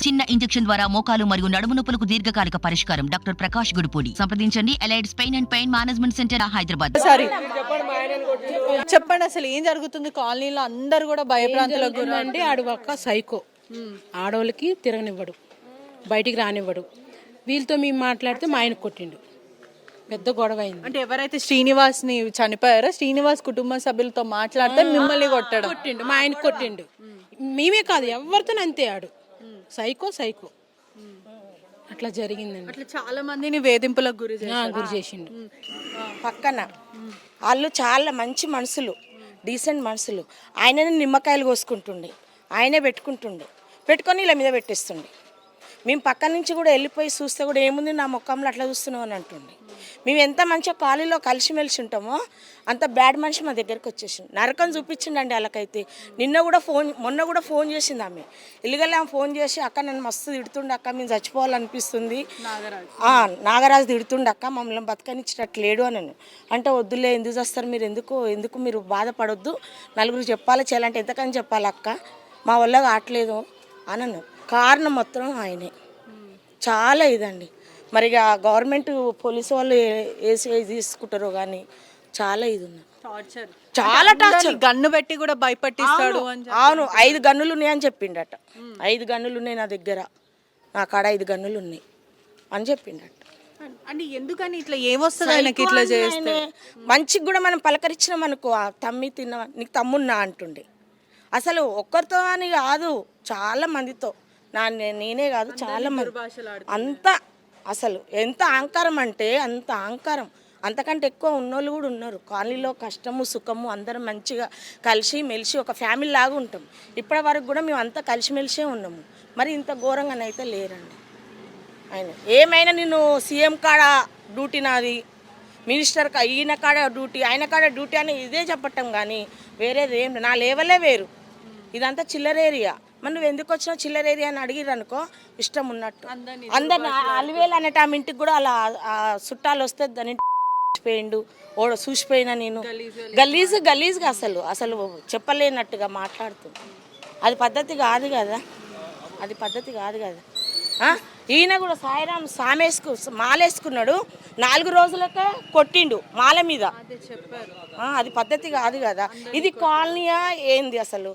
చిన్న ఇంజెక్షన్ ద్వారా మోకాలు మరియు నడుము నొప్పులకు దీర్ఘకాలిక పరిష్కారం. డాక్టర్ ప్రకాష్ గుడిపూడి. సంప్రదించండి. Allieds pain and pain management centre, Hyderabad. చెప్పండి, అసలు ఏం జరుగుతుంది కాలనీలో? అందరు కూడా భయప్రాంతాలకు గురండి. ఆడు ఒక్క సైకో, ఆడవాళ్ళకి తిరగనివ్వడు, బయటికి రానివ్వడు. వీళ్ళతో మేము మాట్లాడితే మా ఆయన కొట్టిండు, పెద్ద గొడవ అయింది. అంటే ఎవరైతే శ్రీనివాస్ ని చనిపోయారో శ్రీనివాస్ కుటుంబ సభ్యులతో మాట్లాడితే మిమ్మల్ని కొట్టిండు, మా ఆయన కొట్టిండు. మేమే కాదు, ఎవరితో అంతే. ఆడు సైకో అట్లా జరిగిందండి. అట్లా చాలా మందిని వేధింపులకు గురి చేసిండు. పక్కన వాళ్ళు చాలా మంచి మనుషులు, డీసెంట్ మనుషులు. ఆయననే నిమ్మకాయలు కోసుకుంటుండే, ఆయనే పెట్టుకొని ఇలా మీద పెట్టేస్తుండే. మేము పక్క నుంచి కూడా వెళ్ళిపోయి చూస్తే కూడా ఏముంది నా ముఖంలో అట్లా చూస్తున్నావు అని అంటుండే. మేము ఎంత మంచిగా కాలేజీలో కలిసిమెలిసి ఉంటామో అంత బ్యాడ్ మనిషి మా దగ్గరికి వచ్చేసింది. నరకం చూపించిండండి వాళ్ళకైతే. మొన్న కూడా ఫోన్ చేసింది ఆమె. ఇల్లుగల్లి ఆమె ఫోన్ చేసి, అక్క నన్ను మస్తు తిడుతుండే అక్క, మేము చచ్చిపోవాలనిపిస్తుంది, నాగరాజు తిడుతుండే అక్క, మమ్మల్ని బతకనిచ్చినట్టు లేడు అని. అంటే వద్దులే, ఎందుకు చేస్తారు మీరు, ఎందుకు మీరు బాధపడొద్దు, నలుగురు చెప్పాలి, చేయాలంటే ఎంతకని చెప్పాలి అక్క, మా వల్ల కావట్లేదు అని. కారణం మొత్తం ఆయనే. చాలా ఇదండి. మరి ఇక గవర్నమెంట్ పోలీసు వాళ్ళు వేసి తీసుకుంటారో కానీ చాలా ఇది ఉన్నారు. చాలా టార్చర్. గన్ను పెట్టి కూడా భయపట్టిస్తాడు. అవును, 5 గన్నులు ఉన్నాయని చెప్పిండట. 5 గన్నులు ఉన్నాయి నా దగ్గర, నా కాడ 5 గన్నులు ఉన్నాయి అని చెప్పిండట. అంటే ఎందుకని ఇట్లా ఏమొస్తుంది ఆయనకి ఇట్లా చేస్తే? మంచిగా కూడా మనం పలకరించినాం అనుకో, తమ్మి తిన్నా, నీకు తమ్మున్నా అంటుండే. అసలు ఒక్కరితో అని కాదు, చాలా మందితో, నేనే కాదు చాలా మంది. అంత అసలు ఎంత అహంకారం అంటే అంత అహంకారం. అంతకంటే ఎక్కువ ఉన్నోళ్ళు కూడా ఉన్నారు కాలనీలో. కష్టము సుఖము అందరం మంచిగా కలిసి మెలిసి ఒక ఫ్యామిలీ లాగా ఉంటాం. ఇప్పటి వరకు కూడా మేము అంతా కలిసిమెలిసే ఉన్నాము. మరి ఇంత ఘోరంగానైతే లేరండి ఆయన. ఏమైనా నేను సీఎం కాడ డ్యూటీ నాది, మినిస్టర్ ఈయన కాడ డ్యూటీ, ఆయన కాడ డ్యూటీ అని ఇదే చెప్పటం కానీ వేరేది ఏం. నా లేవలే వేరు, ఇదంతా చిల్లర ఏరియా. మరి నువ్వు ఎందుకు వచ్చినావు చిల్లర ఏరియా అని అడిగిరు అనుకో, ఇష్టం ఉన్నట్టు అందరిని అలివేలు అనేట ఆమె ఇంటికి కూడా అలా చుట్టాలు వస్తే దాని పోయిండు, చూసిపోయినా నేను. గలీజ్గా అసలు చెప్పలేనట్టుగా మాట్లాడుతుంది. అది పద్ధతి కాదు కదా, అది పద్ధతి కాదు కదా. ఈయన కూడా సాయిరాం మాలేసుకున్నాడు, 4 రోజులకే కొట్టిండు మాల మీద. అది పద్ధతి కాదు కదా. ఇది కాలనీయా ఏంది అసలు?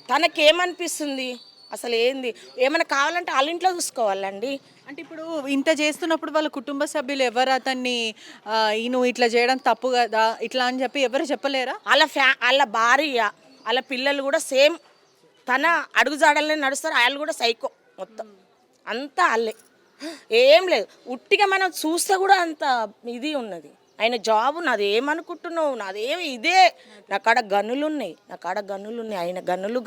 తనకేమనిపిస్తుంది అసలు? ఏంది ఏమైనా కావాలంటే వాళ్ళ ఇంట్లో చూసుకోవాలండి. అంటే ఇప్పుడు ఇంత చేస్తున్నప్పుడు వాళ్ళ కుటుంబ సభ్యులు ఎవరు అతన్ని నువ్వు ఇట్లా చేయడం తప్పు కదా ఇట్లా అని చెప్పి ఎవరు చెప్పలేరా? వాళ్ళ భార్య, వాళ్ళ పిల్లలు కూడా సేమ్ తన అడుగుజాడలనే నడుస్తారు. వాళ్ళు కూడా సైకో మొత్తం అంతా వాళ్ళే. ఏం లేదు, ఉట్టిగా మనం చూస్తే కూడా అంత ఇది ఉన్నది. ఆయన జాబు నాది ఏమనుకుంటున్నావు, నాదేమి ఇదే. నా కాడ గన్నులు ఉన్నాయి, ఆయన గన్నులు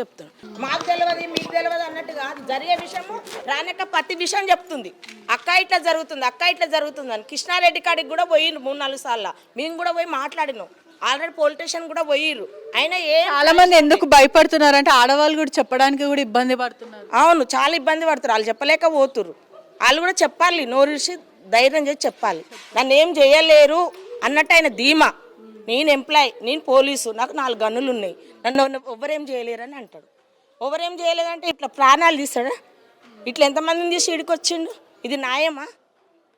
చెప్తున్నాడు. మాకు తెలియదు మీకు తెలియదు అన్నట్టు కాదు. జరిగే విషయము రానక్క ప్రతి విషయం చెప్తుంది. అక్క ఇట్లా జరుగుతుంది అని. కృష్ణారెడ్డి కాడికి కూడా పోయిర్రు 3-4 సార్లు. మేము కూడా పోయి మాట్లాడినాం. ఆల్రెడీ పోలీస్ స్టేషన్ కూడా పోయిర్రు. అయినా చాలా మంది ఎందుకు భయపడుతున్నారు అంటే ఆడవాళ్ళు కూడా చెప్పడానికి కూడా ఇబ్బంది పడుతున్నారు. అవును, చాలా ఇబ్బంది పడుతున్నారు. వాళ్ళు చెప్పలేక పోతుర్రు. వాళ్ళు కూడా చెప్పాలి, నోరిసి ధైర్యం చేసి చెప్పాలి. నన్ను ఏం చేయలేరు అన్నట్టు ఆయన ధీమా. నేను ఎంప్లాయ్, నేను పోలీసు, నాకు 4 గన్నులు ఉన్నాయి, నన్ను ఎవరేం చేయలేరు అని అంటాడు. ఎవరేం చేయలేదంటే ఇట్లా ప్రాణాలు తీస్తాడా? ఇట్లా ఎంతమందిని తీసి ఇడికి వచ్చిండు? ఇది న్యాయమా?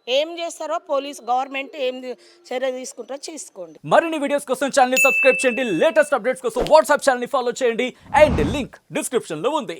ఏం చేస్తారో పోలీస్ గవర్నమెంట్ ఏం చర్య తీసుకుంటారో చేసుకోండి. మరిన్ని వీడియోస్ కోసం ఛానల్ ని సబ్స్క్రైబ్ చేయండి. లేటెస్ట్ అప్డేట్స్ కోసం వాట్సాప్ ఛానల్ ని ఫాలో చేయండి. అండ్ లింక్ డిస్క్రిప్షన్ లో ఉంది.